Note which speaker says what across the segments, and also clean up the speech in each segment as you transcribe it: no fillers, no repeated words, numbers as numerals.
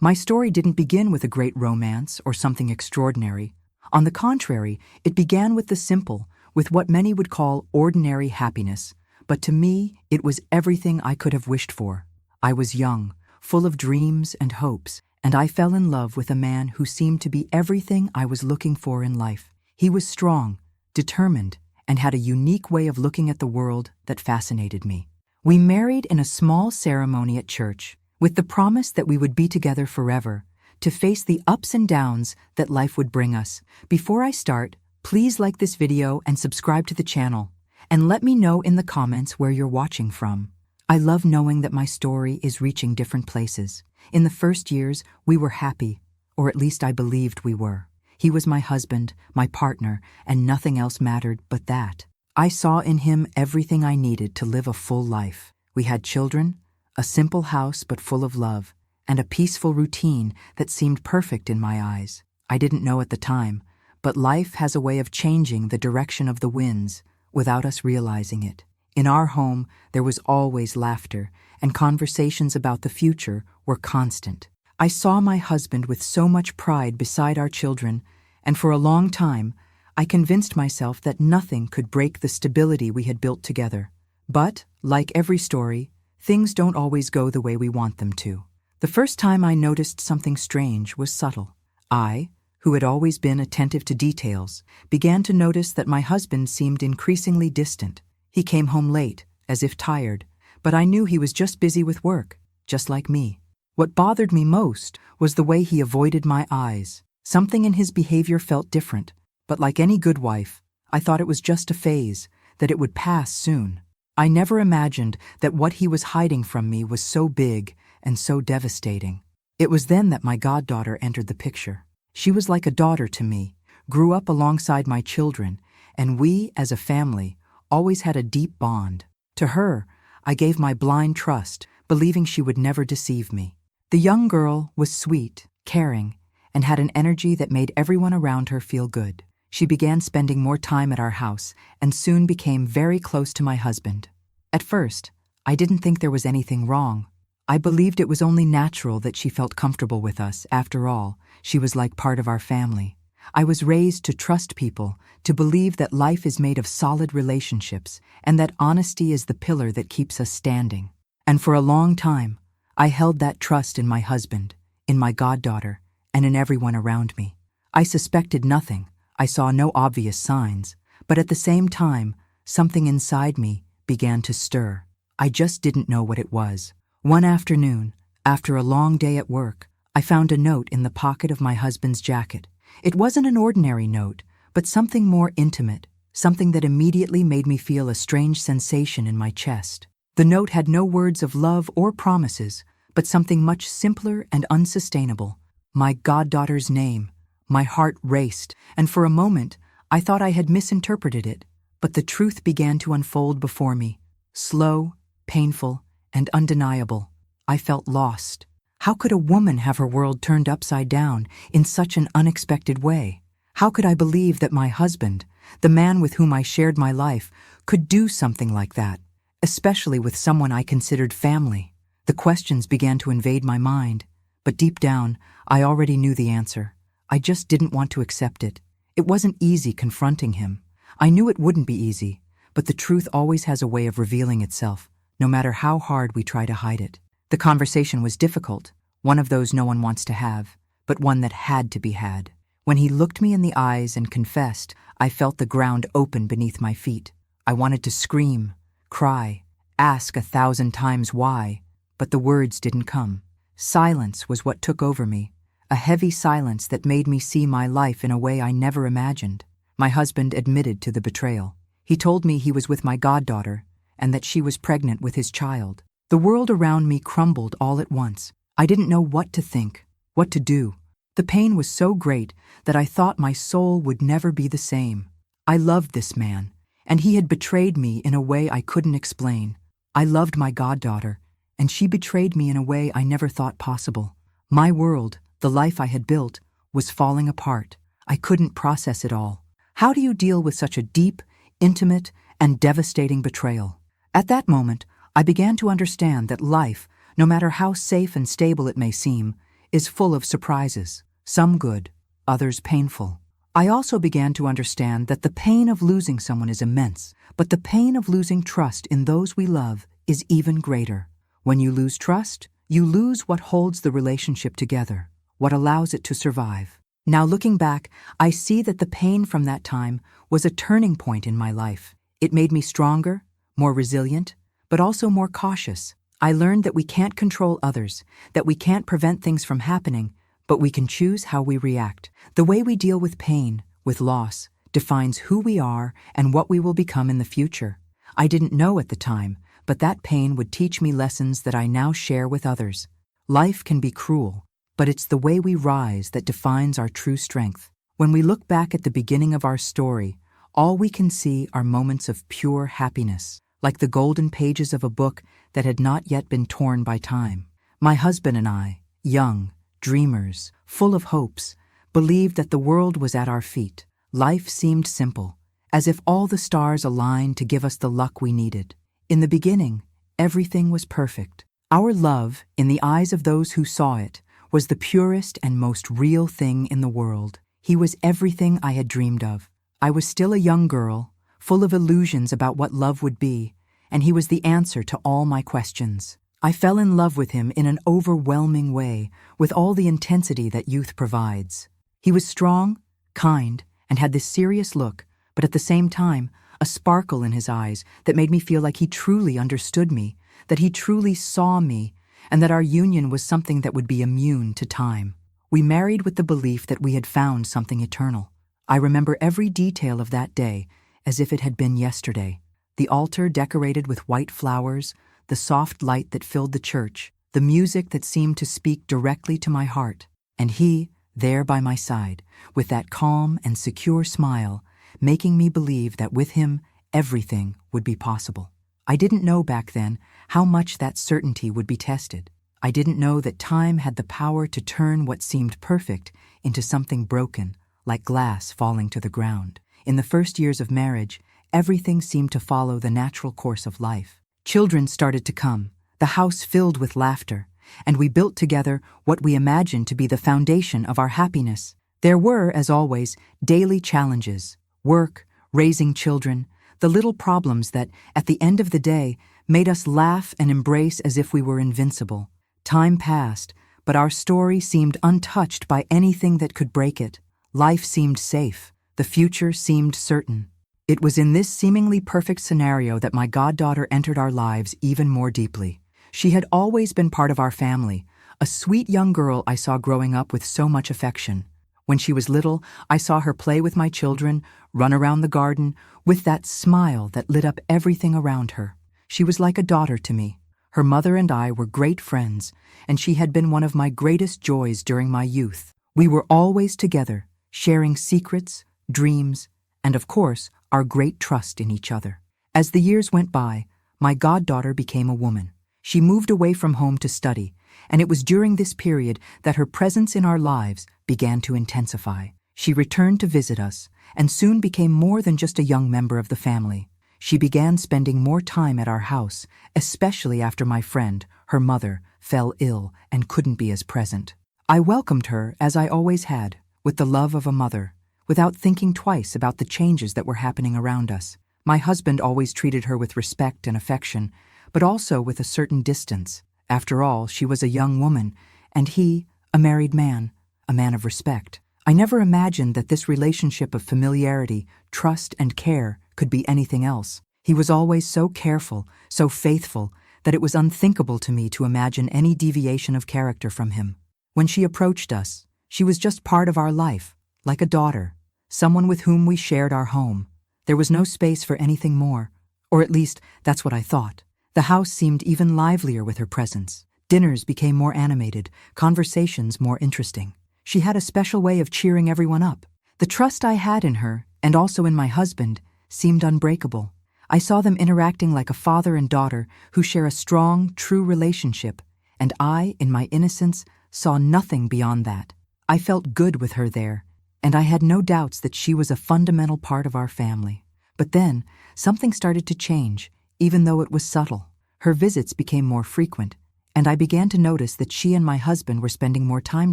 Speaker 1: My story didn't begin with a great romance or something extraordinary. On the contrary, it began with the simple, with what many would call ordinary happiness. But to me, it was everything I could have wished for. I was young, full of dreams and hopes, and I fell in love with a man who seemed to be everything I was looking for in life. He was strong, determined, and had a unique way of looking at the world that fascinated me. We married in a small ceremony at church, with the promise that we would be together forever, to face the ups and downs that life would bring us. Before I start, please like this video and subscribe to the channel, and let me know in the comments where you're watching from. I love knowing that my story is reaching different places. In the first years, we were happy, or at least I believed we were. He was my husband, my partner, and nothing else mattered but that. I saw in him everything I needed to live a full life. We had children, a simple house but full of love, and a peaceful routine that seemed perfect in my eyes. I didn't know at the time, but life has a way of changing the direction of the winds without us realizing it. In our home, there was always laughter, and conversations about the future were constant. I saw my husband with so much pride beside our children, and for a long time, I convinced myself that nothing could break the stability we had built together. But, like every story, things don't always go the way we want them to. The first time I noticed something strange was subtle. I, who had always been attentive to details, began to notice that my husband seemed increasingly distant. He came home late, as if tired, but I knew he was just busy with work, just like me. What bothered me most was the way he avoided my eyes. Something in his behavior felt different, but like any good wife, I thought it was just a phase, that it would pass soon. I never imagined that what he was hiding from me was so big and so devastating. It was then that my goddaughter entered the picture. She was like a daughter to me, grew up alongside my children, and we, as a family, always had a deep bond. To her, I gave my blind trust, believing she would never deceive me. The young girl was sweet, caring, and had an energy that made everyone around her feel good. She began spending more time at our house and soon became very close to my husband. At first, I didn't think there was anything wrong. I believed it was only natural that she felt comfortable with us. After all, she was like part of our family. I was raised to trust people, to believe that life is made of solid relationships, and that honesty is the pillar that keeps us standing. And for a long time, I held that trust in my husband, in my goddaughter, and in everyone around me. I suspected nothing. I saw no obvious signs, but at the same time, something inside me began to stir. I just didn't know what it was. One afternoon, after a long day at work, I found a note in the pocket of my husband's jacket. It wasn't an ordinary note, but something more intimate, something that immediately made me feel a strange sensation in my chest. The note had no words of love or promises, but something much simpler and unsustainable. My goddaughter's name. My heart raced, and for a moment, I thought I had misinterpreted it, but the truth began to unfold before me. Slow, painful, and undeniable. I felt lost. How could a woman have her world turned upside down in such an unexpected way? How could I believe that my husband, the man with whom I shared my life, could do something like that, especially with someone I considered family? The questions began to invade my mind, but deep down, I already knew the answer. I just didn't want to accept it. It wasn't easy confronting him. I knew it wouldn't be easy, but the truth always has a way of revealing itself, no matter how hard we try to hide it. The conversation was difficult, one of those no one wants to have, but one that had to be had. When he looked me in the eyes and confessed, I felt the ground open beneath my feet. I wanted to scream, cry, ask 1,000 times why, but the words didn't come. Silence was what took over me, a heavy silence that made me see my life in a way I never imagined. My husband admitted to the betrayal. He told me he was with my goddaughter and that she was pregnant with his child. The world around me crumbled all at once. I didn't know what to think, what to do. The pain was so great that I thought my soul would never be the same. I loved this man, and he had betrayed me in a way I couldn't explain. I loved my goddaughter, and she betrayed me in a way I never thought possible. My world, the life I had built, was falling apart. I couldn't process it all. How do you deal with such a deep, intimate, and devastating betrayal? At that moment, I began to understand that life, no matter how safe and stable it may seem, is full of surprises, some good, others painful. I also began to understand that the pain of losing someone is immense, but the pain of losing trust in those we love is even greater. When you lose trust, you lose what holds the relationship together, what allows it to survive. Now looking back, I see that the pain from that time was a turning point in my life. It made me stronger, more resilient, but also more cautious. I learned that we can't control others, that we can't prevent things from happening, but we can choose how we react. The way we deal with pain, with loss, defines who we are and what we will become in the future. I didn't know at the time, but that pain would teach me lessons that I now share with others. Life can be cruel, but it's the way we rise that defines our true strength. When we look back at the beginning of our story, all we can see are moments of pure happiness, like the golden pages of a book that had not yet been torn by time. My husband and I, young, dreamers, full of hopes, believed that the world was at our feet. Life seemed simple, as if all the stars aligned to give us the luck we needed. In the beginning, everything was perfect. Our love, in the eyes of those who saw it, was the purest and most real thing in the world. He was everything I had dreamed of. I was still a young girl, full of illusions about what love would be, and he was the answer to all my questions. I fell in love with him in an overwhelming way, with all the intensity that youth provides. He was strong, kind, and had this serious look, but at the same time, a sparkle in his eyes that made me feel like he truly understood me, that he truly saw me, and that our union was something that would be immune to time. We married with the belief that we had found something eternal. I remember every detail of that day as if it had been yesterday. The altar decorated with white flowers, the soft light that filled the church, the music that seemed to speak directly to my heart, and he, there by my side, with that calm and secure smile, making me believe that with him, everything would be possible. I didn't know back then how much that certainty would be tested. I didn't know that time had the power to turn what seemed perfect into something broken, like glass falling to the ground. In the first years of marriage, everything seemed to follow the natural course of life. Children started to come, the house filled with laughter, and we built together what we imagined to be the foundation of our happiness. There were, as always, daily challenges, work, raising children, the little problems that, at the end of the day, made us laugh and embrace as if we were invincible. Time passed, but our story seemed untouched by anything that could break it. Life seemed safe. The future seemed certain. It was in this seemingly perfect scenario that my goddaughter entered our lives even more deeply. She had always been part of our family, a sweet young girl I saw growing up with so much affection. When she was little, I saw her play with my children, run around the garden, with that smile that lit up everything around her. She was like a daughter to me. Her mother and I were great friends, and she had been one of my greatest joys during my youth. We were always together, sharing secrets, dreams, and of course, our great trust in each other. As the years went by, my goddaughter became a woman. She moved away from home to study, and it was during this period that her presence in our lives began to intensify. She returned to visit us, and soon became more than just a young member of the family. She began spending more time at our house, especially after my friend, her mother, fell ill and couldn't be as present. I welcomed her, as I always had, with the love of a mother, without thinking twice about the changes that were happening around us. My husband always treated her with respect and affection, but also with a certain distance. After all, she was a young woman, and he, a married man, a man of respect. I never imagined that this relationship of familiarity, trust, and care could be anything else. He was always so careful, so faithful, that it was unthinkable to me to imagine any deviation of character from him. When she approached us, she was just part of our life, like a daughter, someone with whom we shared our home. There was no space for anything more, or at least that's what I thought. The house seemed even livelier with her presence. Dinners became more animated, conversations more interesting. She had a special way of cheering everyone up. The trust I had in her, and also in my husband, seemed unbreakable. I saw them interacting like a father and daughter who share a strong, true relationship, and I, in my innocence, saw nothing beyond that. I felt good with her there, and I had no doubts that she was a fundamental part of our family. But then, something started to change, even though it was subtle. Her visits became more frequent, and I began to notice that she and my husband were spending more time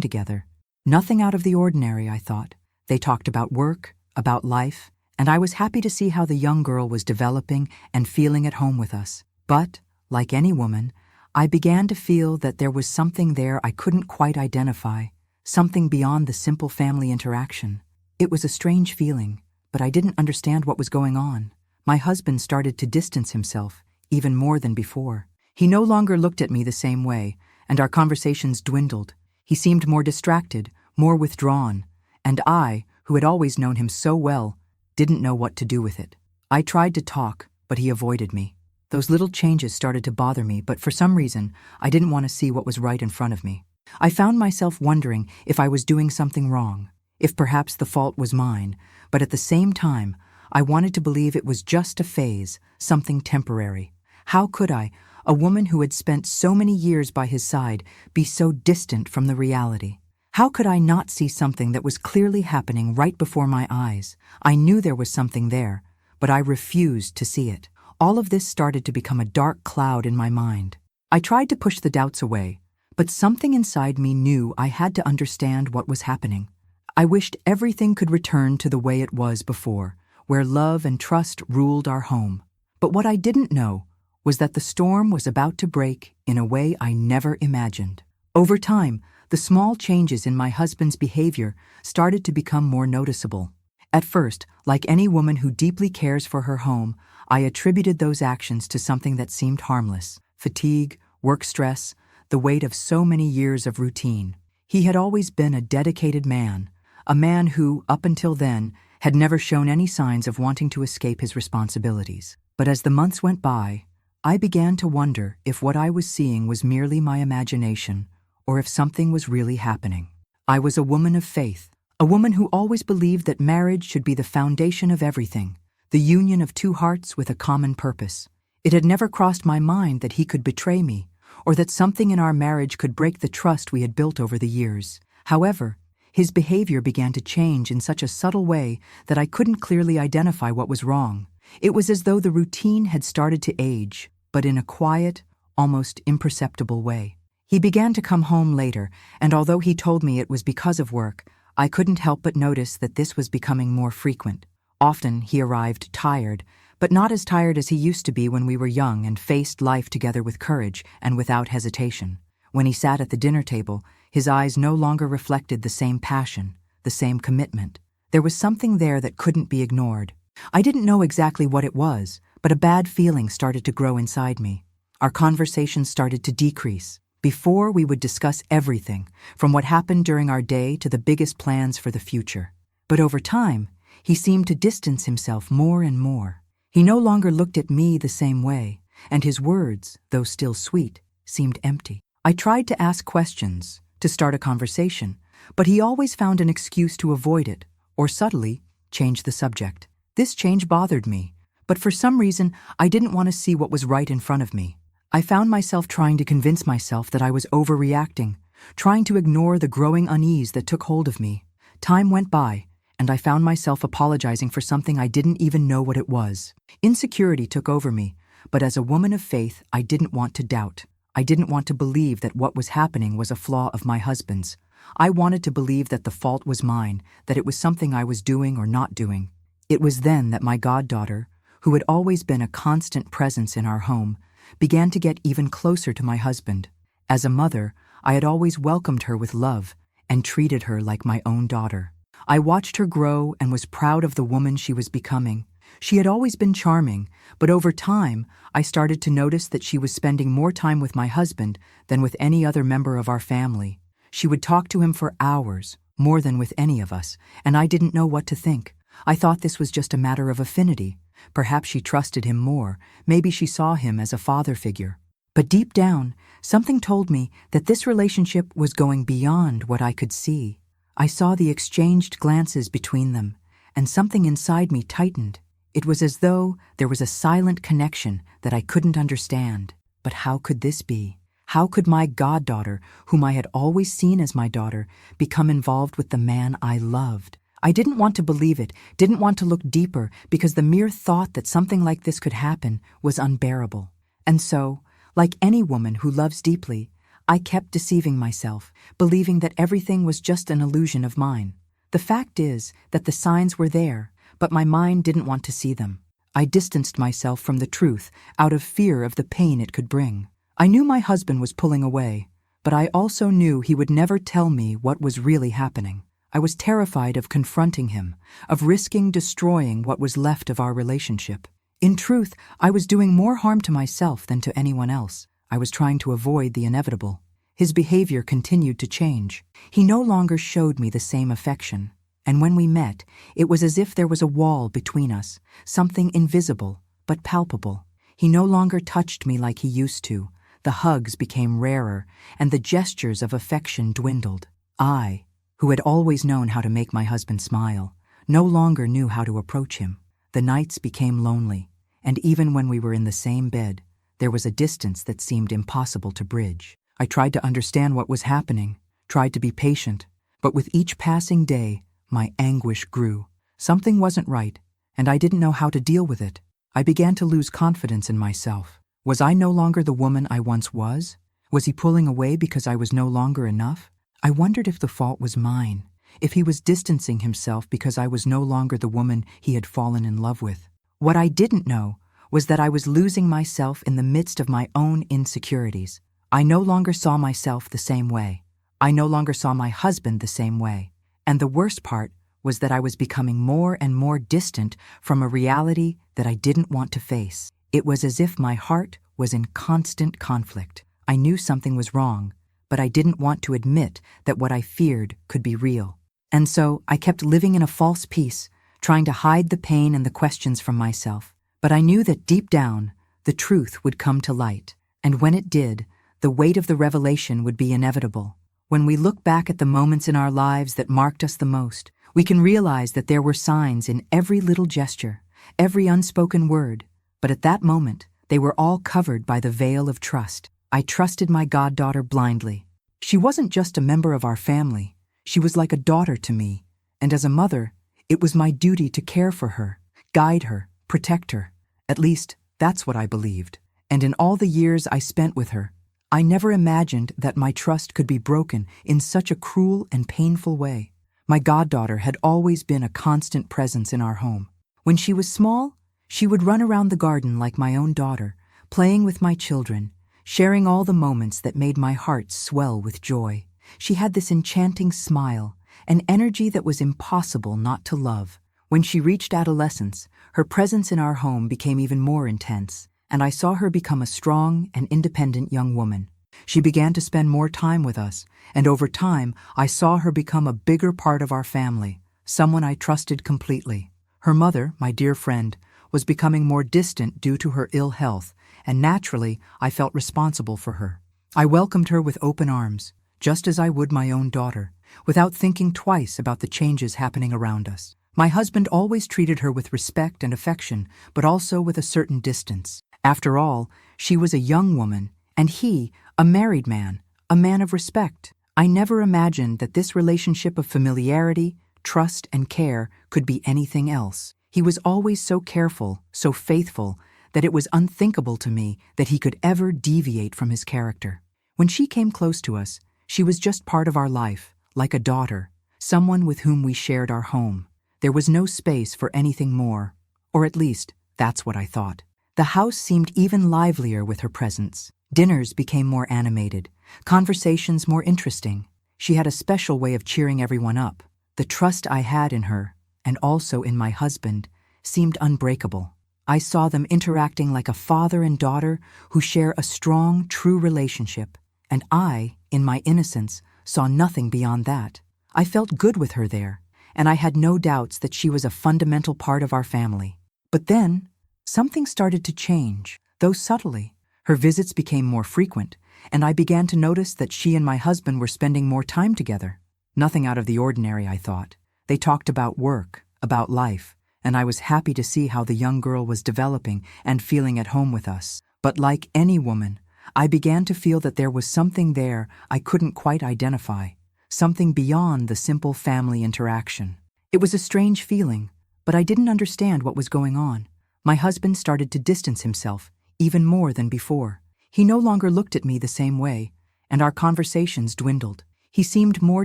Speaker 1: together. Nothing out of the ordinary, I thought. They talked about work, about life, and I was happy to see how the young girl was developing and feeling at home with us. But, like any woman, I began to feel that there was something there I couldn't quite identify, something beyond the simple family interaction. It was a strange feeling, but I didn't understand what was going on. My husband started to distance himself, even more than before. He no longer looked at me the same way, and our conversations dwindled. He seemed more distracted, more withdrawn, and I, who had always known him so well, didn't know what to do with it. I tried to talk, but he avoided me. Those little changes started to bother me, but for some reason, I didn't want to see what was right in front of me. I found myself wondering if I was doing something wrong, if perhaps the fault was mine, but at the same time, I wanted to believe it was just a phase, something temporary. How could I, a woman who had spent so many years by his side, be so distant from the reality? How could I not see something that was clearly happening right before my eyes? I knew there was something there, but I refused to see it. All of this started to become a dark cloud in my mind. I tried to push the doubts away, but something inside me knew I had to understand what was happening. I wished everything could return to the way it was before, where love and trust ruled our home. But what I didn't know was that the storm was about to break in a way I never imagined. Over time, the small changes in my husband's behavior started to become more noticeable. At first, like any woman who deeply cares for her home, I attributed those actions to something that seemed harmless: fatigue, work stress, the weight of so many years of routine. He had always been a dedicated man, a man who, up until then, had never shown any signs of wanting to escape his responsibilities. But as the months went by, I began to wonder if what I was seeing was merely my imagination, or if something was really happening. I was a woman of faith, a woman who always believed that marriage should be the foundation of everything, the union of two hearts with a common purpose. It had never crossed my mind that he could betray me, or that something in our marriage could break the trust we had built over the years. However, his behavior began to change in such a subtle way that I couldn't clearly identify what was wrong. It was as though the routine had started to age, but in a quiet, almost imperceptible way. He began to come home later, and although he told me it was because of work, I couldn't help but notice that this was becoming more frequent. Often he arrived tired, but not as tired as he used to be when we were young and faced life together with courage and without hesitation. When he sat at the dinner table, his eyes no longer reflected the same passion, the same commitment. There was something there that couldn't be ignored. I didn't know exactly what it was, but a bad feeling started to grow inside me. Our conversations started to decrease. Before, we would discuss everything, from what happened during our day to the biggest plans for the future. But over time, he seemed to distance himself more and more. He no longer looked at me the same way, and his words, though still sweet, seemed empty. I tried to ask questions, to start a conversation, but he always found an excuse to avoid it, or subtly change the subject. This change bothered me, but for some reason, I didn't want to see what was right in front of me. I found myself trying to convince myself that I was overreacting, trying to ignore the growing unease that took hold of me. Time went by, and I found myself apologizing for something I didn't even know what it was. Insecurity took over me, but as a woman of faith, I didn't want to doubt. I didn't want to believe that what was happening was a flaw of my husband's. I wanted to believe that the fault was mine, that it was something I was doing or not doing. It was then that my goddaughter, who had always been a constant presence in our home, began to get even closer to my husband. As a mother, I had always welcomed her with love and treated her like my own daughter. I watched her grow and was proud of the woman she was becoming. She had always been charming, but over time, I started to notice that she was spending more time with my husband than with any other member of our family. She would talk to him for hours, more than with any of us, and I didn't know what to think. I thought this was just a matter of affinity. Perhaps she trusted him more, maybe she saw him as a father figure. But deep down, something told me that this relationship was going beyond what I could see. I saw the exchanged glances between them, and something inside me tightened. It was as though there was a silent connection that I couldn't understand. But how could this be? How could my goddaughter, whom I had always seen as my daughter, become involved with the man I loved? I didn't want to believe it, didn't want to look deeper, because the mere thought that something like this could happen was unbearable. And so, Like any woman who loves deeply, I kept deceiving myself, believing that everything was just an illusion of mine. The fact is that the signs were there, but my mind didn't want to see them. I distanced myself from the truth out of fear of the pain it could bring. I knew my husband was pulling away, but I also knew he would never tell me what was really happening. I was terrified of confronting him, of risking destroying what was left of our relationship. In truth, I was doing more harm to myself than to anyone else. I was trying to avoid the inevitable. His behavior continued to change. He no longer showed me the same affection, and when we met, it was as if there was a wall between us, something invisible but palpable. He no longer touched me like he used to. The hugs became rarer, and the gestures of affection dwindled. I, who had always known how to make my husband smile, no longer knew how to approach him. The nights became lonely, and even when we were in the same bed, there was a distance that seemed impossible to bridge. I tried to understand what was happening, tried to be patient, but with each passing day, my anguish grew. Something wasn't right, and I didn't know how to deal with it. I began to lose confidence in myself. Was I no longer the woman I once was? Was he pulling away because I was no longer enough? I wondered if the fault was mine, if he was distancing himself because I was no longer the woman he had fallen in love with. What I didn't know was that I was losing myself in the midst of my own insecurities. I no longer saw myself the same way. I no longer saw my husband the same way. And the worst part was that I was becoming more and more distant from a reality that I didn't want to face. It was as if my heart was in constant conflict. I knew something was wrong, but I didn't want to admit that what I feared could be real. And so I kept living in a false peace, trying to hide the pain and the questions from myself. But I knew that deep down, the truth would come to light. And when it did, the weight of the revelation would be inevitable. When we look back at the moments in our lives that marked us the most, we can realize that there were signs in every little gesture, every unspoken word. But at that moment, they were all covered by the veil of trust. I trusted my goddaughter blindly. She wasn't just a member of our family. She was like a daughter to me. And as a mother, it was my duty to care for her, guide her, protect her. At least, that's what I believed. And in all the years I spent with her, I never imagined that my trust could be broken in such a cruel and painful way. My goddaughter had always been a constant presence in our home. When she was small, she would run around the garden like my own daughter, playing with my children, sharing all the moments that made my heart swell with joy. She had this enchanting smile, an energy that was impossible not to love. When she reached adolescence, her presence in our home became even more intense, and I saw her become a strong and independent young woman. She began to spend more time with us, and over time, I saw her become a bigger part of our family, someone I trusted completely. Her mother, my dear friend, was becoming more distant due to her ill health, and naturally, I felt responsible for her. I welcomed her with open arms, just as I would my own daughter, without thinking twice about the changes happening around us. My husband always treated her with respect and affection, but also with a certain distance. After all, she was a young woman, and he, a married man, a man of respect. I never imagined that this relationship of familiarity, trust, and care could be anything else. He was always so careful, so faithful, that it was unthinkable to me that he could ever deviate from his character. When she came close to us, she was just part of our life, like a daughter, someone with whom we shared our home. There was no space for anything more, or at least, that's what I thought. The house seemed even livelier with her presence. Dinners became more animated, conversations more interesting. She had a special way of cheering everyone up. The trust I had in her, and also in my husband, seemed unbreakable. I saw them interacting like a father and daughter who share a strong, true relationship, and I, in my innocence, saw nothing beyond that. I felt good with her there, and I had no doubts that she was a fundamental part of our family. But then, something started to change, though subtly. Her visits became more frequent, and I began to notice that she and my husband were spending more time together. Nothing out of the ordinary, I thought. They talked about work, about life, and I was happy to see how the young girl was developing and feeling at home with us. But like any woman, I began to feel that there was something there I couldn't quite identify, something beyond the simple family interaction. It was a strange feeling, but I didn't understand what was going on. My husband started to distance himself, even more than before. He no longer looked at me the same way, and our conversations dwindled. He seemed more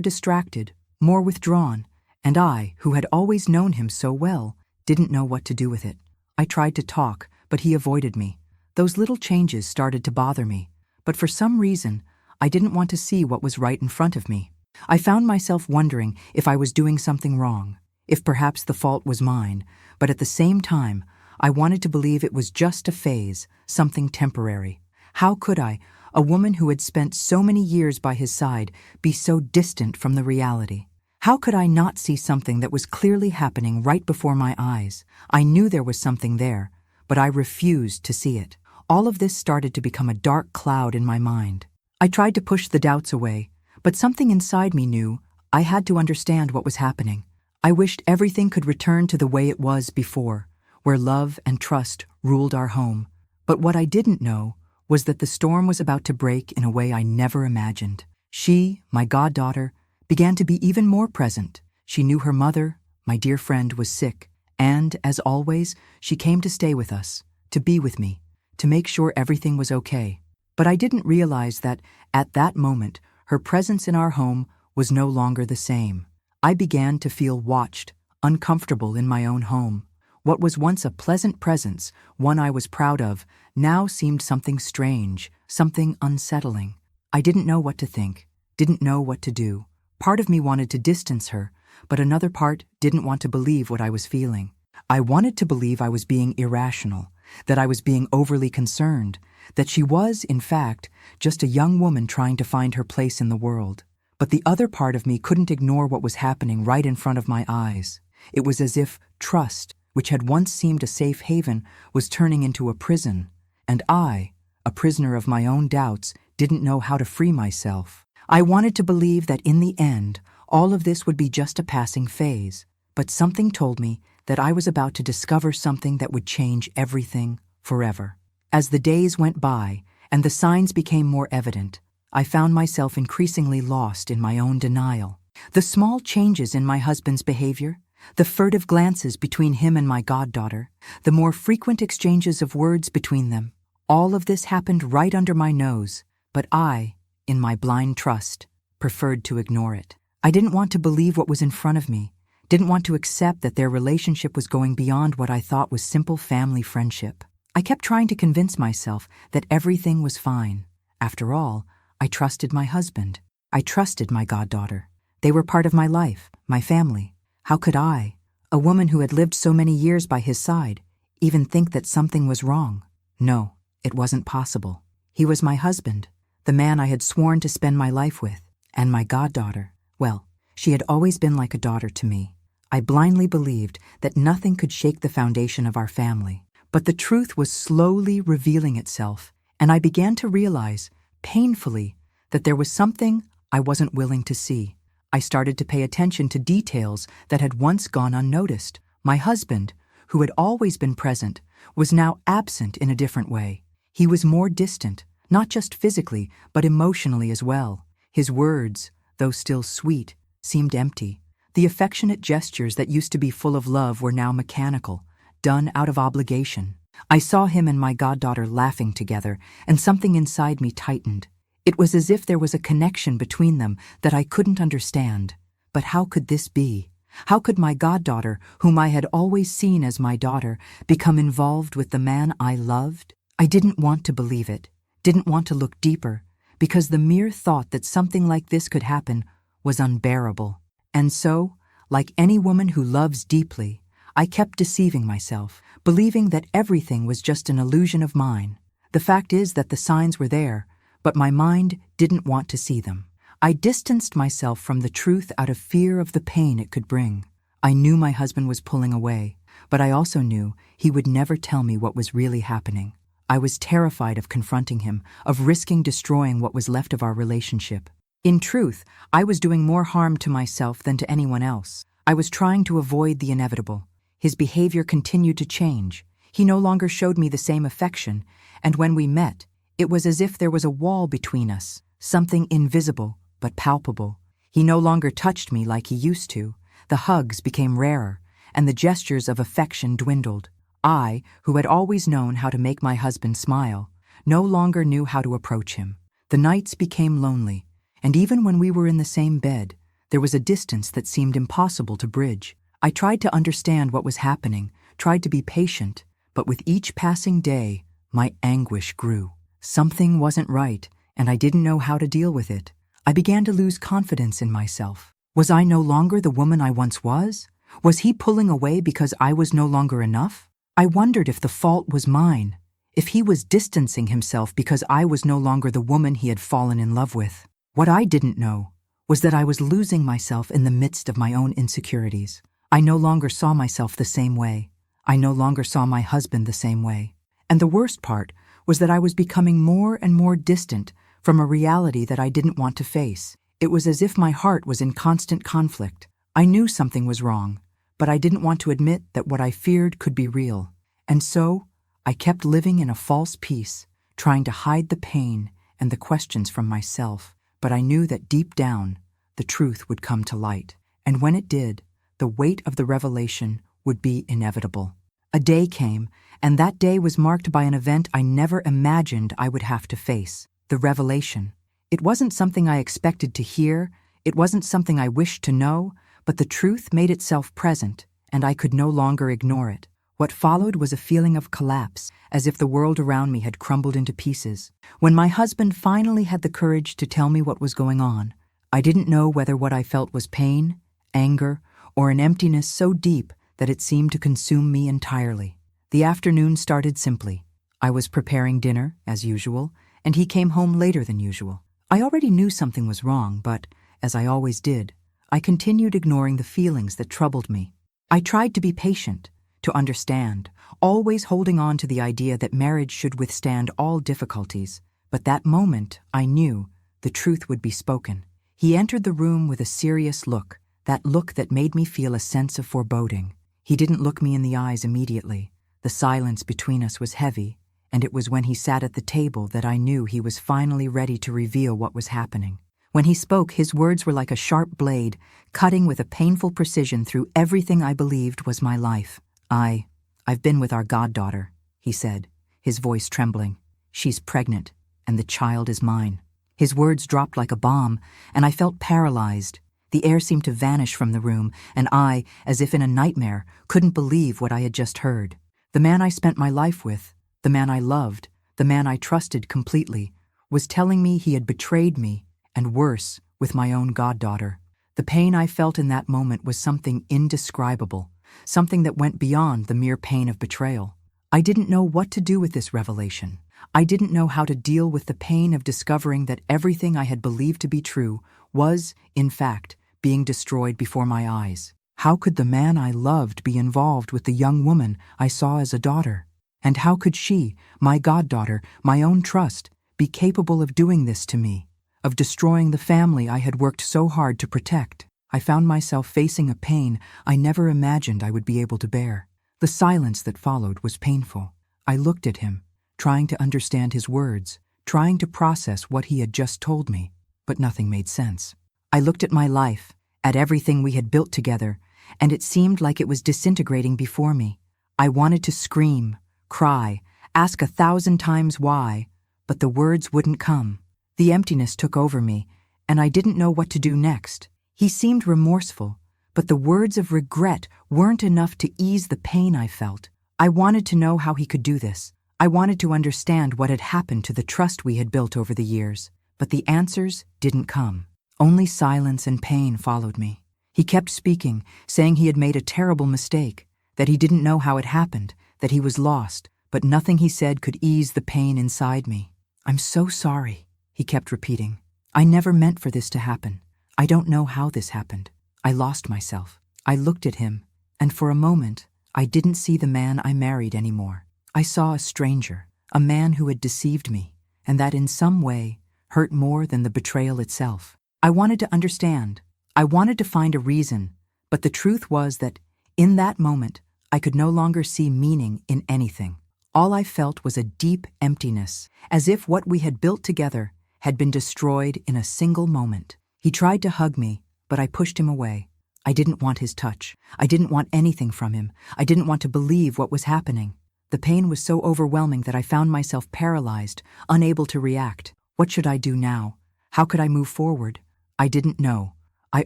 Speaker 1: distracted, more withdrawn, and I, who had always known him so well, didn't know what to do with it. I tried to talk, but he avoided me. Those little changes started to bother me, but for some reason, I didn't want to see what was right in front of me. I found myself wondering if I was doing something wrong, if perhaps the fault was mine, but at the same time, I wanted to believe it was just a phase, something temporary. How could I, a woman who had spent so many years by his side, be so distant from the reality? How could I not see something that was clearly happening right before my eyes? I knew there was something there, but I refused to see it. All of this started to become a dark cloud in my mind. I tried to push the doubts away, but something inside me knew I had to understand what was happening. I wished everything could return to the way it was before, where love and trust ruled our home. But what I didn't know was that the storm was about to break in a way I never imagined. She, my goddaughter, began to be even more present. She knew her mother, my dear friend, was sick, and, as always, she came to stay with us, to be with me, to make sure everything was okay. But I didn't realize that, at that moment, her presence in our home was no longer the same. I began to feel watched, uncomfortable in my own home. What was once a pleasant presence, one I was proud of, now seemed something strange, something unsettling. I didn't know what to think, didn't know what to do. Part of me wanted to distance her, but another part didn't want to believe what I was feeling. I wanted to believe I was being irrational, that I was being overly concerned, that she was, in fact, just a young woman trying to find her place in the world. But the other part of me couldn't ignore what was happening right in front of my eyes. It was as if trust, which had once seemed a safe haven, was turning into a prison, and I, a prisoner of my own doubts, didn't know how to free myself. I wanted to believe that in the end, all of this would be just a passing phase, but something told me that I was about to discover something that would change everything forever. As the days went by and the signs became more evident, I found myself increasingly lost in my own denial. The small changes in my husband's behavior, the furtive glances between him and my goddaughter, the more frequent exchanges of words between them, all of this happened right under my nose, but I, in my blind trust, preferred to ignore it. I didn't want to believe what was in front of me, didn't want to accept that their relationship was going beyond what I thought was simple family friendship. I kept trying to convince myself that everything was fine. After all, I trusted my husband. I trusted my goddaughter. They were part of my life, my family. How could I, a woman who had lived so many years by his side, even think that something was wrong? No, it wasn't possible. He was my husband, the man I had sworn to spend my life with, and my goddaughter. Well, she had always been like a daughter to me. I blindly believed that nothing could shake the foundation of our family. But the truth was slowly revealing itself, and I began to realize, painfully, that there was something I wasn't willing to see. I started to pay attention to details that had once gone unnoticed. My husband, who had always been present, was now absent in a different way. He was more distant, not just physically, but emotionally as well. His words, though still sweet, seemed empty. The affectionate gestures that used to be full of love were now mechanical, done out of obligation. I saw him and my goddaughter laughing together, and something inside me tightened. It was as if there was a connection between them that I couldn't understand. But how could this be? How could my goddaughter, whom I had always seen as my daughter, become involved with the man I loved? I didn't want to believe it, didn't want to look deeper, because the mere thought that something like this could happen was unbearable. And so, like any woman who loves deeply, I kept deceiving myself, believing that everything was just an illusion of mine. The fact is that the signs were there, but my mind didn't want to see them. I distanced myself from the truth out of fear of the pain it could bring. I knew my husband was pulling away, but I also knew he would never tell me what was really happening. I was terrified of confronting him, of risking destroying what was left of our relationship. In truth, I was doing more harm to myself than to anyone else. I was trying to avoid the inevitable. His behavior continued to change. He no longer showed me the same affection, and when we met, it was as if there was a wall between us, something invisible but palpable. He no longer touched me like he used to. The hugs became rarer, and the gestures of affection dwindled. I, who had always known how to make my husband smile, no longer knew how to approach him. The nights became lonely, and even when we were in the same bed, there was a distance that seemed impossible to bridge. I tried to understand what was happening, tried to be patient, but with each passing day, my anguish grew. Something wasn't right, and I didn't know how to deal with it. I began to lose confidence in myself. Was I no longer the woman I once was? Was he pulling away because I was no longer enough? I wondered if the fault was mine, if he was distancing himself because I was no longer the woman he had fallen in love with. What I didn't know was that I was losing myself in the midst of my own insecurities. I no longer saw myself the same way. I no longer saw my husband the same way. And the worst part was that I was becoming more and more distant from a reality that I didn't want to face. It was as if my heart was in constant conflict. I knew something was wrong, but I didn't want to admit that what I feared could be real. And so, I kept living in a false peace, trying to hide the pain and the questions from myself. But I knew that deep down, the truth would come to light. And when it did, the weight of the revelation would be inevitable. A day came, and that day was marked by an event I never imagined I would have to face. The revelation. It wasn't something I expected to hear, it wasn't something I wished to know, but the truth made itself present, and I could no longer ignore it. What followed was a feeling of collapse, as if the world around me had crumbled into pieces. When my husband finally had the courage to tell me what was going on, I didn't know whether what I felt was pain, anger, or an emptiness so deep that it seemed to consume me entirely. The afternoon started simply. I was preparing dinner, as usual, and he came home later than usual. I already knew something was wrong, but, as I always did, I continued ignoring the feelings that troubled me. I tried to be patient, to understand, always holding on to the idea that marriage should withstand all difficulties. But that moment, I knew, the truth would be spoken. He entered the room with a serious look, that look that made me feel a sense of foreboding. He didn't look me in the eyes immediately. The silence between us was heavy, and it was when he sat at the table that I knew he was finally ready to reveal what was happening. When he spoke, his words were like a sharp blade, cutting with a painful precision through everything I believed was my life. I've been with our goddaughter, he said, his voice trembling. She's pregnant, and the child is mine. His words dropped like a bomb, and I felt paralyzed. The air seemed to vanish from the room, and I, as if in a nightmare, couldn't believe what I had just heard. The man I spent my life with, the man I loved, the man I trusted completely, was telling me he had betrayed me, and worse, with my own goddaughter. The pain I felt in that moment was something indescribable, something that went beyond the mere pain of betrayal. I didn't know what to do with this revelation. I didn't know how to deal with the pain of discovering that everything I had believed to be true was, in fact, being destroyed before my eyes. How could the man I loved be involved with the young woman I saw as a daughter? And how could she, my goddaughter, my own trust, be capable of doing this to me, of destroying the family I had worked so hard to protect? I found myself facing a pain I never imagined I would be able to bear. The silence that followed was painful. I looked at him, trying to understand his words, trying to process what he had just told me, but nothing made sense. I looked at my life, at everything we had built together, and it seemed like it was disintegrating before me. I wanted to scream, cry, ask 1,000 times why, but the words wouldn't come. The emptiness took over me, and I didn't know what to do next. He seemed remorseful, but the words of regret weren't enough to ease the pain I felt. I wanted to know how he could do this. I wanted to understand what had happened to the trust we had built over the years, but the answers didn't come. Only silence and pain followed me. He kept speaking, saying he had made a terrible mistake, that he didn't know how it happened, that he was lost, but nothing he said could ease the pain inside me. "I'm so sorry," he kept repeating. "I never meant for this to happen. I don't know how this happened. I lost myself." I looked at him, and for a moment, I didn't see the man I married anymore. I saw a stranger, a man who had deceived me, and that in some way hurt more than the betrayal itself. I wanted to understand. I wanted to find a reason, but the truth was that, in that moment, I could no longer see meaning in anything. All I felt was a deep emptiness, as if what we had built together had been destroyed in a single moment. He tried to hug me, but I pushed him away. I didn't want his touch. I didn't want anything from him. I didn't want to believe what was happening. The pain was so overwhelming that I found myself paralyzed, unable to react. What should I do now? How could I move forward? I didn't know. I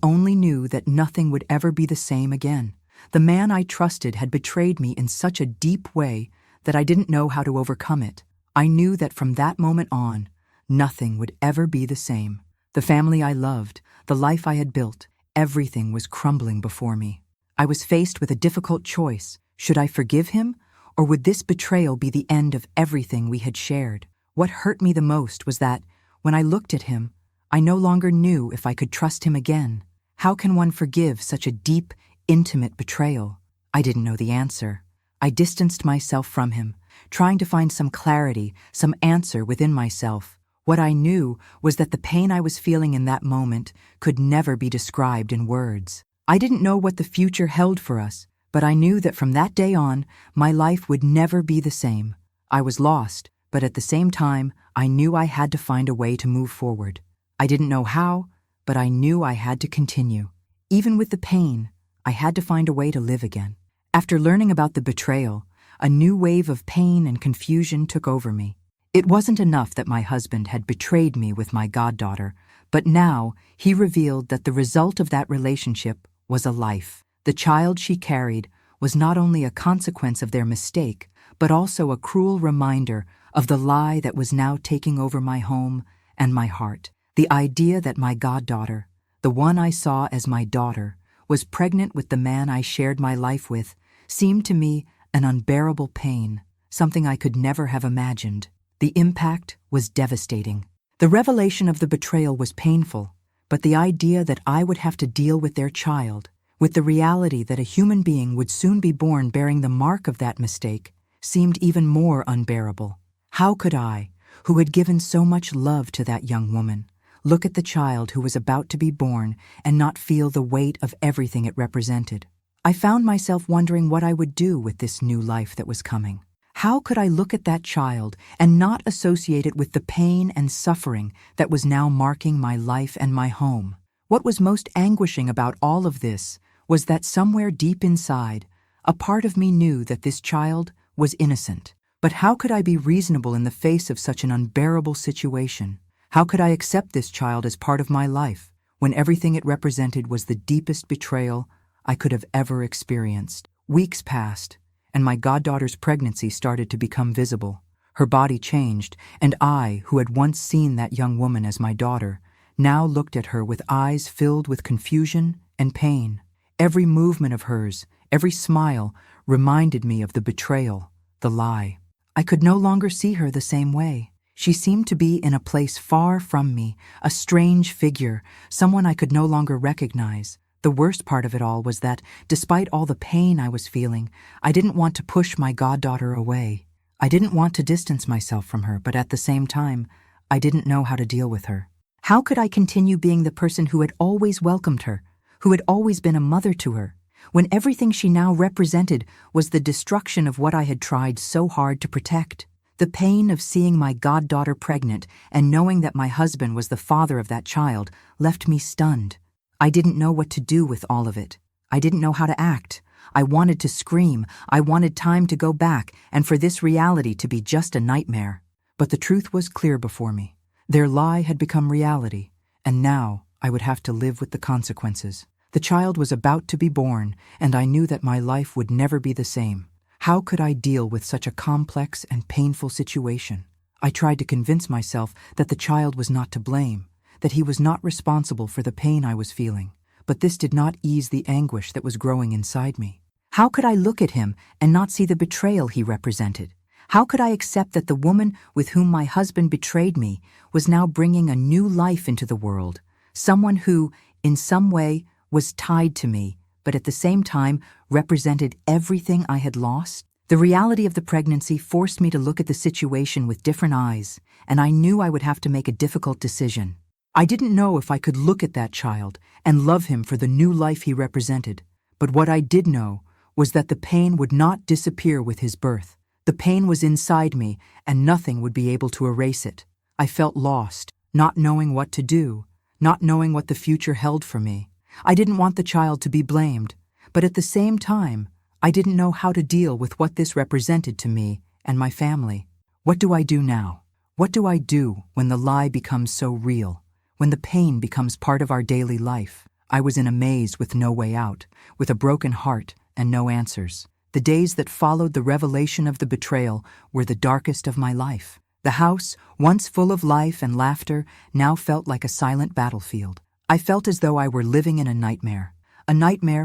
Speaker 1: only knew that nothing would ever be the same again. The man I trusted had betrayed me in such a deep way that I didn't know how to overcome it. I knew that from that moment on, nothing would ever be the same. The family I loved, the life I had built, everything was crumbling before me. I was faced with a difficult choice. Should I forgive him, or would this betrayal be the end of everything we had shared? What hurt me the most was that, when I looked at him, I no longer knew if I could trust him again. How can one forgive such a deep, intimate betrayal? I didn't know the answer. I distanced myself from him, trying to find some clarity, some answer within myself. What I knew was that the pain I was feeling in that moment could never be described in words. I didn't know what the future held for us, but I knew that from that day on, my life would never be the same. I was lost, but at the same time, I knew I had to find a way to move forward. I didn't know how, but I knew I had to continue. Even with the pain, I had to find a way to live again. After learning about the betrayal, a new wave of pain and confusion took over me. It wasn't enough that my husband had betrayed me with my goddaughter, but now he revealed that the result of that relationship was a life. The child she carried was not only a consequence of their mistake, but also a cruel reminder of the lie that was now taking over my home and my heart. The idea that my goddaughter, the one I saw as my daughter, was pregnant with the man I shared my life with, seemed to me an unbearable pain, something I could never have imagined. The impact was devastating. The revelation of the betrayal was painful, but the idea that I would have to deal with their child, with the reality that a human being would soon be born bearing the mark of that mistake, seemed even more unbearable. How could I, who had given so much love to that young woman, look at the child who was about to be born and not feel the weight of everything it represented? I found myself wondering what I would do with this new life that was coming. How could I look at that child and not associate it with the pain and suffering that was now marking my life and my home? What was most anguishing about all of this was that somewhere deep inside, a part of me knew that this child was innocent. But how could I be reasonable in the face of such an unbearable situation? How could I accept this child as part of my life when everything it represented was the deepest betrayal I could have ever experienced? Weeks passed, and my goddaughter's pregnancy started to become visible. Her body changed, and I, who had once seen that young woman as my daughter, now looked at her with eyes filled with confusion and pain. Every movement of hers, every smile, reminded me of the betrayal, the lie. I could no longer see her the same way. She seemed to be in a place far from me, a strange figure, someone I could no longer recognize. The worst part of it all was that, despite all the pain I was feeling, I didn't want to push my goddaughter away. I didn't want to distance myself from her, but at the same time, I didn't know how to deal with her. How could I continue being the person who had always welcomed her, who had always been a mother to her, when everything she now represented was the destruction of what I had tried so hard to protect? The pain of seeing my goddaughter pregnant and knowing that my husband was the father of that child left me stunned. I didn't know what to do with all of it. I didn't know how to act. I wanted to scream. I wanted time to go back and for this reality to be just a nightmare. But the truth was clear before me. Their lie had become reality, and now I would have to live with the consequences. The child was about to be born, and I knew that my life would never be the same. How could I deal with such a complex and painful situation? I tried to convince myself that the child was not to blame, that he was not responsible for the pain I was feeling, but this did not ease the anguish that was growing inside me. How could I look at him and not see the betrayal he represented? How could I accept that the woman with whom my husband betrayed me was now bringing a new life into the world, someone who, in some way, was tied to me, but at the same time represented everything I had lost? The reality of the pregnancy forced me to look at the situation with different eyes, and I knew I would have to make a difficult decision. I didn't know if I could look at that child and love him for the new life he represented, but what I did know was that the pain would not disappear with his birth. The pain was inside me, and nothing would be able to erase it. I felt lost, not knowing what to do, not knowing what the future held for me. I didn't want the child to be blamed, but at the same time, I didn't know how to deal with what this represented to me and my family. What do I do now? What do I do when the lie becomes so real, when the pain becomes part of our daily life? I was in a maze with no way out, with a broken heart and no answers. The days that followed the revelation of the betrayal were the darkest of my life. The house, once full of life and laughter, now felt like a silent battlefield. I felt as though I were living in a nightmare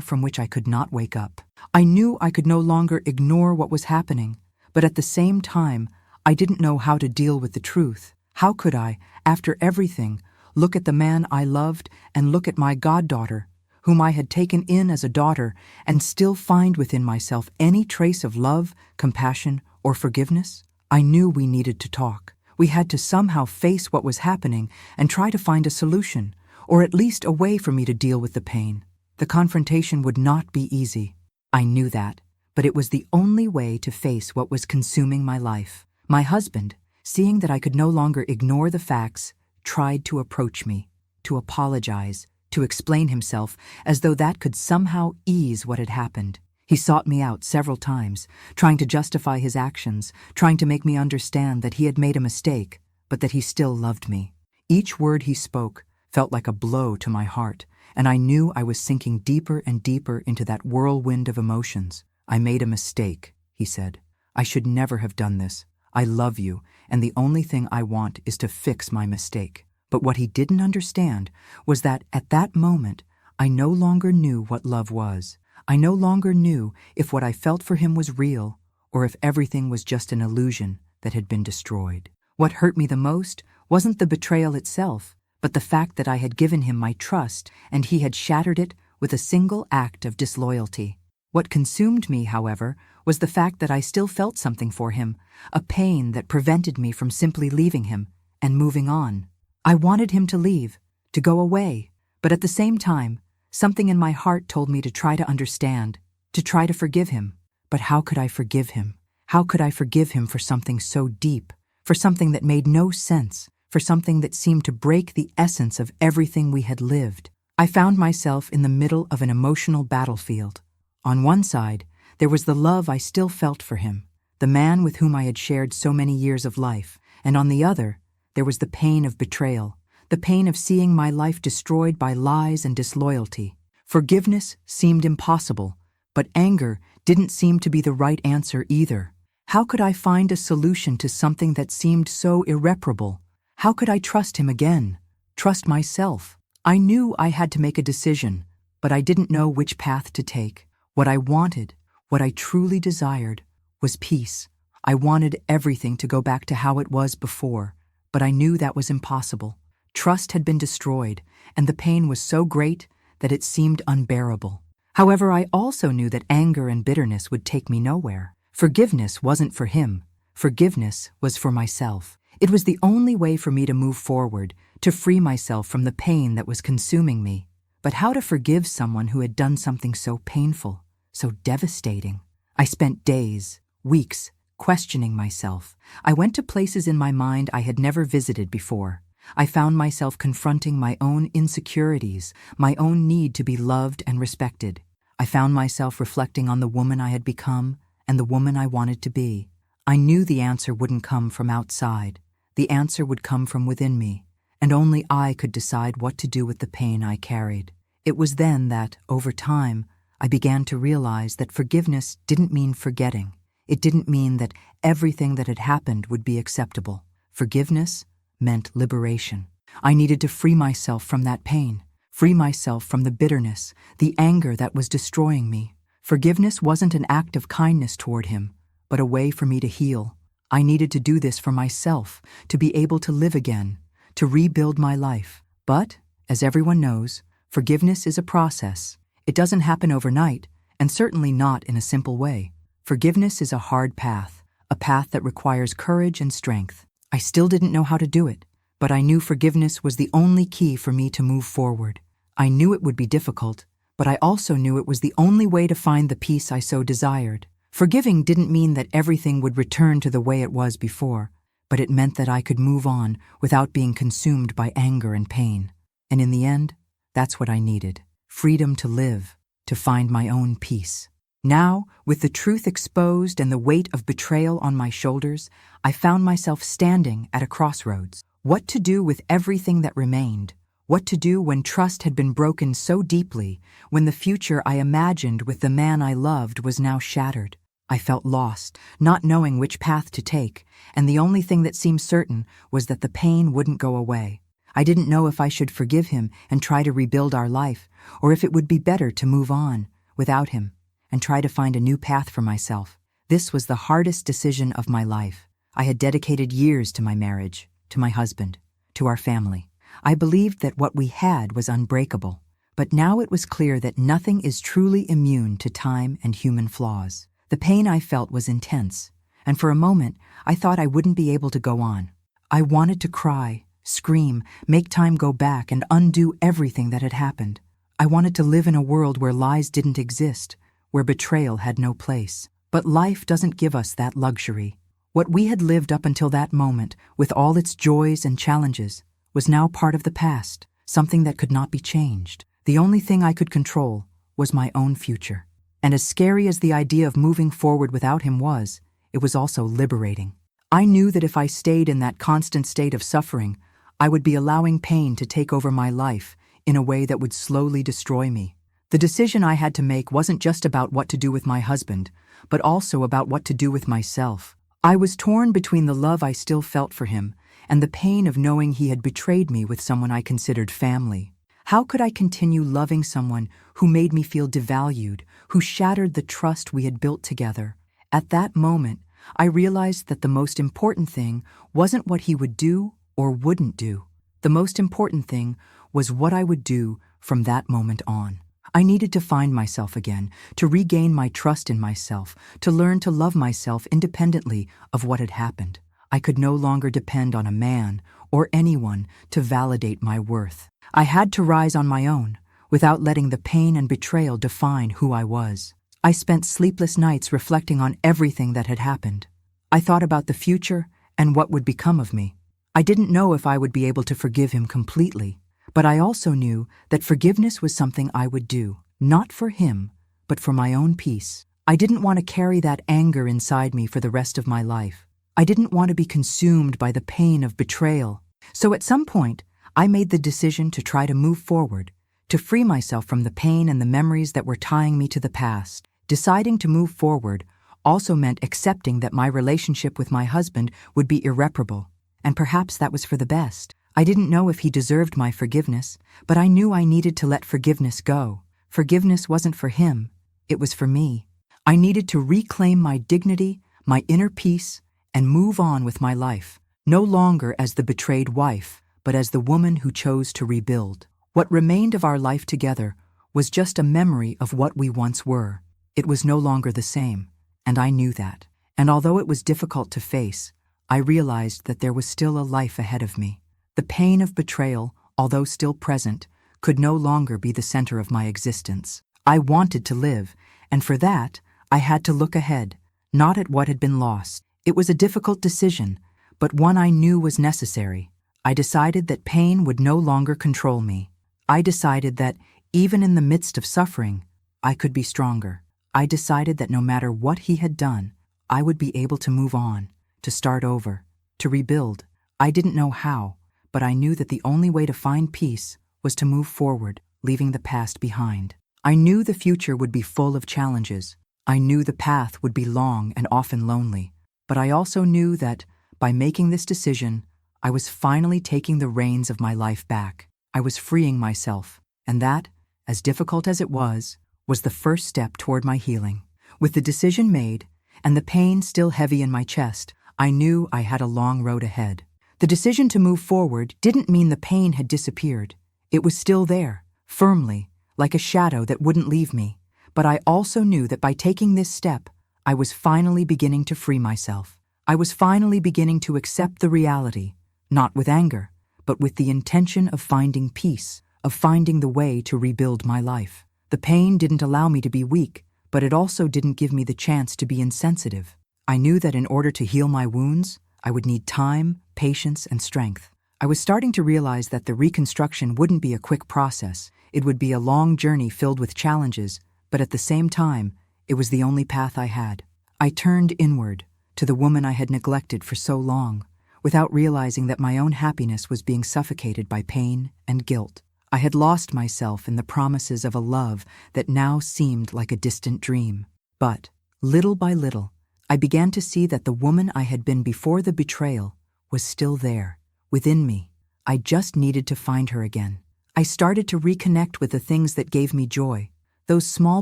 Speaker 1: from which I could not wake up. I knew I could no longer ignore what was happening, but at the same time, I didn't know how to deal with the truth. How could I, after everything, look at the man I loved and look at my goddaughter, whom I had taken in as a daughter, and still find within myself any trace of love, compassion, or forgiveness? I knew we needed to talk. We had to somehow face what was happening and try to find a solution, or at least a way for me to deal with the pain. The confrontation would not be easy. I knew that, but it was the only way to face what was consuming my life. My husband, seeing that I could no longer ignore the facts, tried to approach me, to apologize, to explain himself, as though that could somehow ease what had happened. He sought me out several times, trying to justify his actions, trying to make me understand that he had made a mistake, but that he still loved me. Each word he spoke felt like a blow to my heart, and I knew I was sinking deeper and deeper into that whirlwind of emotions. "I made a mistake," he said. "I should never have done this. I love you, and the only thing I want is to fix my mistake." But what he didn't understand was that at that moment, I no longer knew what love was. I no longer knew if what I felt for him was real or if everything was just an illusion that had been destroyed. What hurt me the most wasn't the betrayal itself, but the fact that I had given him my trust and he had shattered it with a single act of disloyalty. What consumed me, however, was the fact that I still felt something for him, a pain that prevented me from simply leaving him and moving on. I wanted him to leave, to go away, but at the same time, something in my heart told me to try to understand, to try to forgive him. But how could I forgive him? How could I forgive him for something so deep, for something that made no sense, for something that seemed to break the essence of everything we had lived? I found myself in the middle of an emotional battlefield. On one side, there was the love I still felt for him, the man with whom I had shared so many years of life, and on the other, there was the pain of betrayal, the pain of seeing my life destroyed by lies and disloyalty. Forgiveness seemed impossible, but anger didn't seem to be the right answer either. How could I find a solution to something that seemed so irreparable? How could I trust him again? Trust myself? I knew I had to make a decision, but I didn't know which path to take. What I wanted, what I truly desired, was peace. I wanted everything to go back to how it was before, but I knew that was impossible. Trust had been destroyed, and the pain was so great that it seemed unbearable. However, I also knew that anger and bitterness would take me nowhere. Forgiveness wasn't for him. Forgiveness was for myself. It was the only way for me to move forward, to free myself from the pain that was consuming me. But how to forgive someone who had done something so painful, so devastating? I spent days, weeks, questioning myself. I went to places in my mind I had never visited before. I found myself confronting my own insecurities, my own need to be loved and respected. I found myself reflecting on the woman I had become and the woman I wanted to be. I knew the answer wouldn't come from outside. The answer would come from within me, and only I could decide what to do with the pain I carried. It was then that, over time, I began to realize that forgiveness didn't mean forgetting. It didn't mean that everything that had happened would be acceptable. Forgiveness meant liberation. I needed to free myself from that pain, free myself from the bitterness, the anger that was destroying me. Forgiveness wasn't an act of kindness toward him, but a way for me to heal. I needed to do this for myself, to be able to live again, to rebuild my life. But, as everyone knows, forgiveness is a process. It doesn't happen overnight, and certainly not in a simple way. Forgiveness is a hard path, a path that requires courage and strength. I still didn't know how to do it, but I knew forgiveness was the only key for me to move forward. I knew it would be difficult, but I also knew it was the only way to find the peace I so desired. Forgiving didn't mean that everything would return to the way it was before, but it meant that I could move on without being consumed by anger and pain. And in the end, that's what I needed: freedom to live, to find my own peace. Now, with the truth exposed and the weight of betrayal on my shoulders, I found myself standing at a crossroads. What to do with everything that remained? What to do when trust had been broken so deeply, when the future I imagined with the man I loved was now shattered? I felt lost, not knowing which path to take, and the only thing that seemed certain was that the pain wouldn't go away. I didn't know if I should forgive him and try to rebuild our life, or if it would be better to move on without him and try to find a new path for myself. This was the hardest decision of my life. I had dedicated years to my marriage, to my husband, to our family. I believed that what we had was unbreakable, but now it was clear that nothing is truly immune to time and human flaws. The pain I felt was intense, and for a moment I thought I wouldn't be able to go on. I wanted to cry, scream, make time go back, and undo everything that had happened. I wanted to live in a world where lies didn't exist, where betrayal had no place. But life doesn't give us that luxury. What we had lived up until that moment, with all its joys and challenges, was now part of the past, something that could not be changed. The only thing I could control was my own future. And as scary as the idea of moving forward without him was, it was also liberating. I knew that if I stayed in that constant state of suffering, I would be allowing pain to take over my life in a way that would slowly destroy me. The decision I had to make wasn't just about what to do with my husband, but also about what to do with myself. I was torn between the love I still felt for him and the pain of knowing he had betrayed me with someone I considered family. How could I continue loving someone who made me feel devalued, who shattered the trust we had built together? At that moment, I realized that the most important thing wasn't what he would do or wouldn't do. The most important thing was what I would do from that moment on. I needed to find myself again, to regain my trust in myself, to learn to love myself independently of what had happened. I could no longer depend on a man or anyone to validate my worth. I had to rise on my own, without letting the pain and betrayal define who I was. I spent sleepless nights reflecting on everything that had happened. I thought about the future and what would become of me. I didn't know if I would be able to forgive him completely. But I also knew that forgiveness was something I would do, not for him, but for my own peace. I didn't want to carry that anger inside me for the rest of my life. I didn't want to be consumed by the pain of betrayal. So at some point, I made the decision to try to move forward, to free myself from the pain and the memories that were tying me to the past. Deciding to move forward also meant accepting that my relationship with my husband would be irreparable, and perhaps that was for the best. I didn't know if he deserved my forgiveness, but I knew I needed to let forgiveness go. Forgiveness wasn't for him, it was for me. I needed to reclaim my dignity, my inner peace, and move on with my life, no longer as the betrayed wife, but as the woman who chose to rebuild. What remained of our life together was just a memory of what we once were. It was no longer the same, and I knew that. And although it was difficult to face, I realized that there was still a life ahead of me. The pain of betrayal, although still present, could no longer be the center of my existence. I wanted to live, and for that, I had to look ahead, not at what had been lost. It was a difficult decision, but one I knew was necessary. I decided that pain would no longer control me. I decided that, even in the midst of suffering, I could be stronger. I decided that no matter what he had done, I would be able to move on, to start over, to rebuild. I didn't know how, but I knew that the only way to find peace was to move forward, leaving the past behind. I knew the future would be full of challenges. I knew the path would be long and often lonely. But I also knew that, by making this decision, I was finally taking the reins of my life back. I was freeing myself, and that, as difficult as it was the first step toward my healing. With the decision made, and the pain still heavy in my chest, I knew I had a long road ahead. The decision to move forward didn't mean the pain had disappeared. It was still there, firmly, like a shadow that wouldn't leave me. But I also knew that by taking this step, I was finally beginning to free myself. I was finally beginning to accept the reality, not with anger, but with the intention of finding peace, of finding the way to rebuild my life. The pain didn't allow me to be weak, but it also didn't give me the chance to be insensitive. I knew that in order to heal my wounds, I would need time, patience, and strength. I was starting to realize that the reconstruction wouldn't be a quick process. It would be a long journey filled with challenges, but at the same time, It was the only path I had. I turned inward, to the woman I had neglected for so long, without realizing that my own happiness was being suffocated by pain and guilt. I had lost myself in the promises of a love that now seemed like a distant dream. But, little by little, I began to see that the woman I had been before the betrayal was still there, within me. I just needed to find her again. I started to reconnect with the things that gave me joy, those small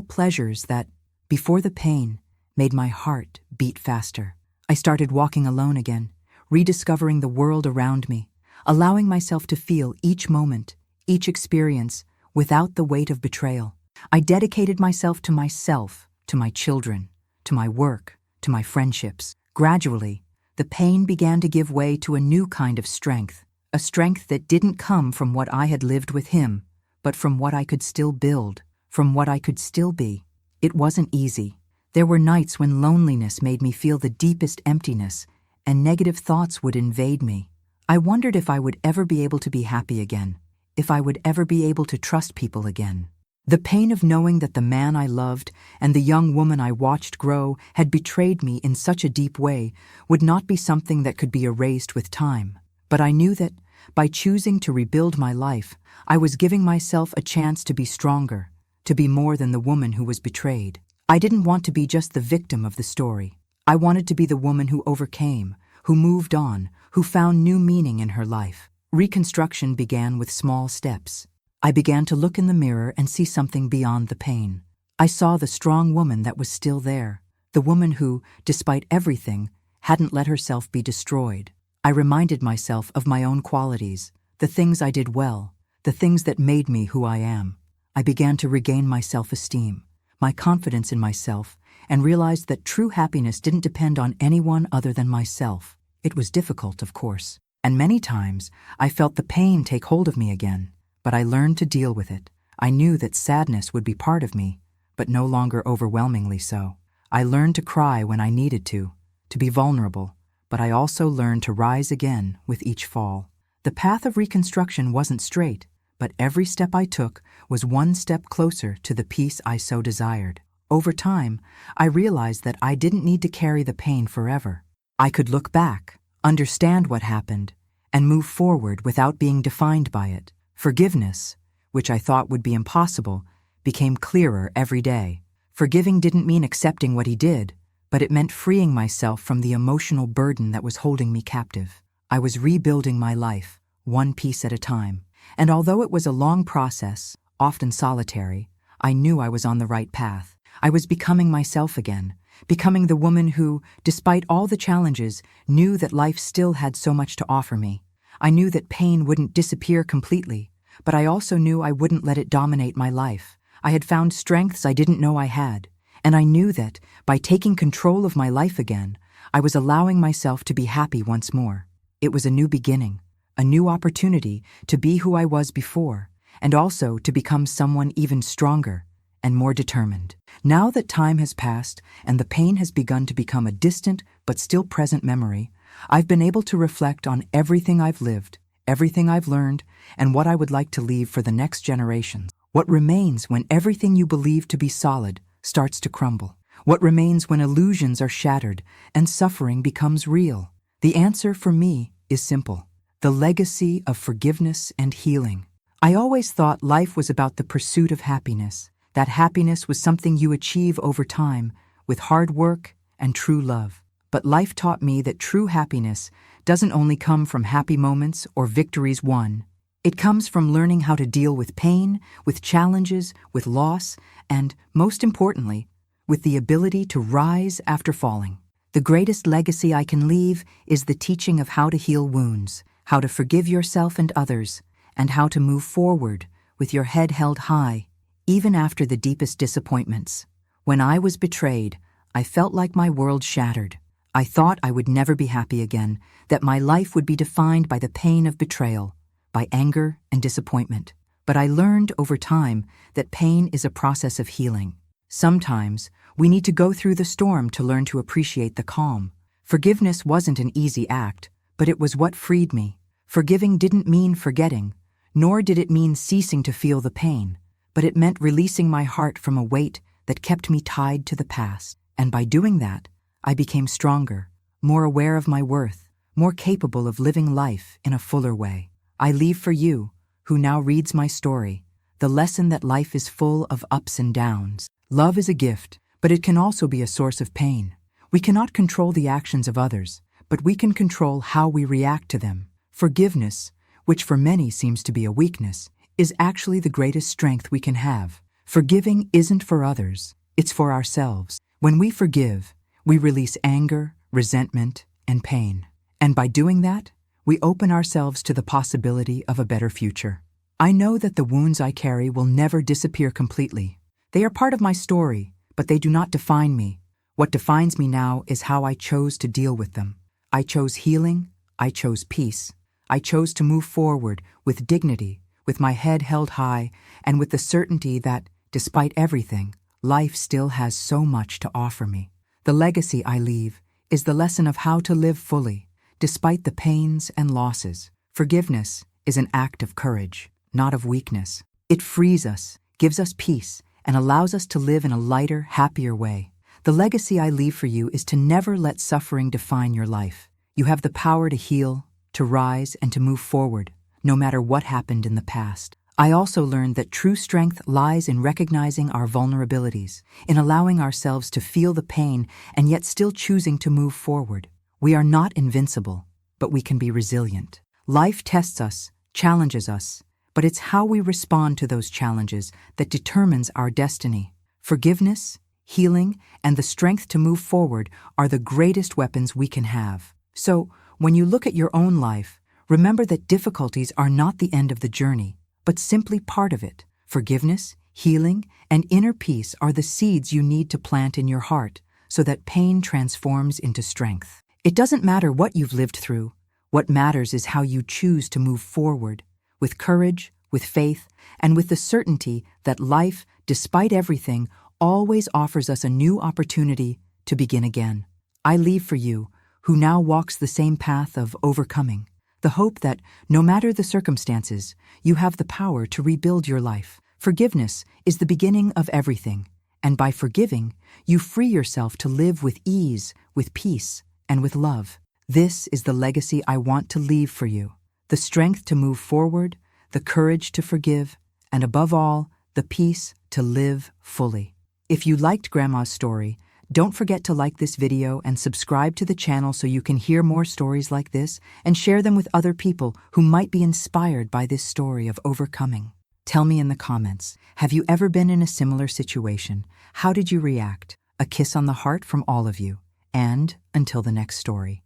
Speaker 1: pleasures that, before the pain, made my heart beat faster. I started walking alone again, rediscovering the world around me, allowing myself to feel each moment, each experience, without the weight of betrayal. I dedicated myself, to my children, to my work, to my friendships. Gradually, the pain began to give way to a new kind of strength, a strength that didn't come from what I had lived with him, but from what I could still build, from what I could still be. It wasn't easy. There were nights when loneliness made me feel the deepest emptiness, and negative thoughts would invade me. I wondered if I would ever be able to be happy again, if I would ever be able to trust people again. The pain of knowing that the man I loved and the young woman I watched grow had betrayed me in such a deep way would not be something that could be erased with time. But I knew that, by choosing to rebuild my life, I was giving myself a chance to be stronger, to be more than the woman who was betrayed. I didn't want to be just the victim of the story. I wanted to be the woman who overcame, who moved on, who found new meaning in her life. Reconstruction began with small steps. I began to look in the mirror and see something beyond the pain. I saw the strong woman that was still there, the woman who, despite everything, hadn't let herself be destroyed. I reminded myself of my own qualities, the things I did well, the things that made me who I am. I began to regain my self-esteem, my confidence in myself, and realized that true happiness didn't depend on anyone other than myself. It was difficult, of course, and many times I felt the pain take hold of me again. But I learned to deal with it. I knew that sadness would be part of me, but no longer overwhelmingly so. I learned to cry when I needed to be vulnerable, but I also learned to rise again with each fall. The path of reconstruction wasn't straight, but every step I took was one step closer to the peace I so desired. Over time, I realized that I didn't need to carry the pain forever. I could look back, understand what happened, and move forward without being defined by it. Forgiveness, which I thought would be impossible, became clearer every day. Forgiving didn't mean accepting what he did, but it meant freeing myself from the emotional burden that was holding me captive. I was rebuilding my life, one piece at a time. And although it was a long process, often solitary, I knew I was on the right path. I was becoming myself again, becoming the woman who, despite all the challenges, knew that life still had so much to offer me. I knew that pain wouldn't disappear completely, but I also knew I wouldn't let it dominate my life. I had found strengths I didn't know I had, and I knew that, by taking control of my life again, I was allowing myself to be happy once more. It was a new beginning, a new opportunity to be who I was before, and also to become someone even stronger and more determined. Now that time has passed and the pain has begun to become a distant but still present memory, I've been able to reflect on everything I've lived, everything I've learned, and what I would like to leave for the next generations. What remains when everything you believe to be solid starts to crumble? What remains when illusions are shattered and suffering becomes real? The answer for me is simple: the legacy of forgiveness and healing. I always thought life was about the pursuit of happiness, that happiness was something you achieve over time with hard work and true love. But life taught me that true happiness doesn't only come from happy moments or victories won. It comes from learning how to deal with pain, with challenges, with loss, and, most importantly, with the ability to rise after falling. The greatest legacy I can leave is the teaching of how to heal wounds, how to forgive yourself and others, and how to move forward with your head held high, even after the deepest disappointments. When I was betrayed, I felt like my world shattered. I thought I would never be happy again, that my life would be defined by the pain of betrayal, by anger and disappointment. But I learned over time that pain is a process of healing. Sometimes we need to go through the storm to learn to appreciate the calm. Forgiveness wasn't an easy act, but it was what freed me. Forgiving didn't mean forgetting, nor did it mean ceasing to feel the pain, but it meant releasing my heart from a weight that kept me tied to the past. And by doing that, I became stronger, more aware of my worth, more capable of living life in a fuller way. I leave for you, who now reads my story, the lesson that life is full of ups and downs. Love is a gift, but it can also be a source of pain. We cannot control the actions of others, but we can control how we react to them. Forgiveness, which for many seems to be a weakness, is actually the greatest strength we can have. Forgiving isn't for others, it's for ourselves. When we forgive, we release anger, resentment, and pain. And by doing that, we open ourselves to the possibility of a better future. I know that the wounds I carry will never disappear completely. They are part of my story, but they do not define me. What defines me now is how I chose to deal with them. I chose healing, I chose peace. I chose to move forward with dignity, with my head held high, and with the certainty that, despite everything, life still has so much to offer me. The legacy I leave is the lesson of how to live fully, despite the pains and losses. Forgiveness is an act of courage, not of weakness. It frees us, gives us peace, and allows us to live in a lighter, happier way. The legacy I leave for you is to never let suffering define your life. You have the power to heal, to rise, and to move forward, no matter what happened in the past. I also learned that true strength lies in recognizing our vulnerabilities, in allowing ourselves to feel the pain and yet still choosing to move forward. We are not invincible, but we can be resilient. Life tests us, challenges us, but it's how we respond to those challenges that determines our destiny. Forgiveness, healing, and the strength to move forward are the greatest weapons we can have. So, when you look at your own life, remember that difficulties are not the end of the journey, but simply part of it. Forgiveness, healing, and inner peace are the seeds you need to plant in your heart so that pain transforms into strength. It doesn't matter what you've lived through. What matters is how you choose to move forward, with courage, with faith, and with the certainty that life, despite everything, always offers us a new opportunity to begin again. I leave for you, who now walks the same path of overcoming, the hope that, no matter the circumstances, you have the power to rebuild your life. Forgiveness is the beginning of everything, and by forgiving, you free yourself to live with ease, with peace, and with love. This is the legacy I want to leave for you: the strength to move forward, the courage to forgive, and above all, the peace to live fully. If you liked Grandma's story, don't forget to like this video and subscribe to the channel so you can hear more stories like this and share them with other people who might be inspired by this story of overcoming. Tell me in the comments, have you ever been in a similar situation? How did you react? A kiss on the heart from all of you. And until the next story.